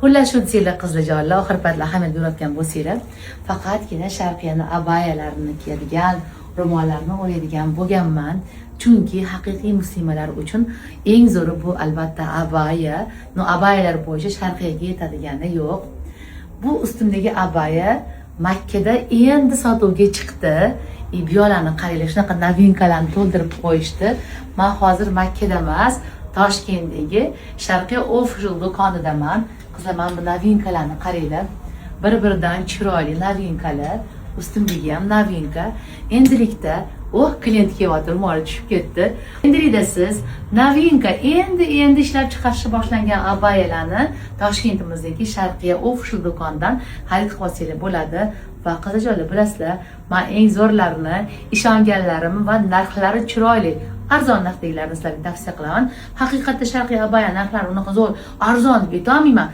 Xullas shu desanglar qizlarjonlar, oxir paytlar hamma yurayotgan bo'lsanglar, faqatgina sharqiyani abayalarini kiyadigan, ro'mollarni o'raydigan bo'lganman. Chunki haqiqiy muslimalar uchun eng zo'ri bu albatta abaya. Abayalar bo'yicha sharqiyaga yetadigani yo'q. Bu ustimdagi abaya Makkada endi sotuvga chiqdi. Biyolarni qaranglar, shunaqa novinkalarni to'ldirib qo'yishdi. Men hozir Makkada emas, Toshkentdagi Sharqiy official do'konidaman. Qizlar, mana bu novinkalarni qaranglar. Bir-biridan chiroyli novinkalar. Ustimdagi ham novinka. Endilikda klient kelyapti, ro'moli tushib ketdi. Endilikda siz novinka endi ishlab chiqarishni boshlangan abayalarni Toshkentimizdagi Sharqiy official do'kondan xarid qilib olsanglar bo'ladi. Va qizlarjonlar, bilasizlar, men eng zo'rlarini, ishonganlarim va narxlari chiroyli, arzon narxdagilarni sizlarga tavsiya qilaman. Haqiqatda sharqiy abaya narxlari unaqa zo'r, arzon deb ayta olmayman.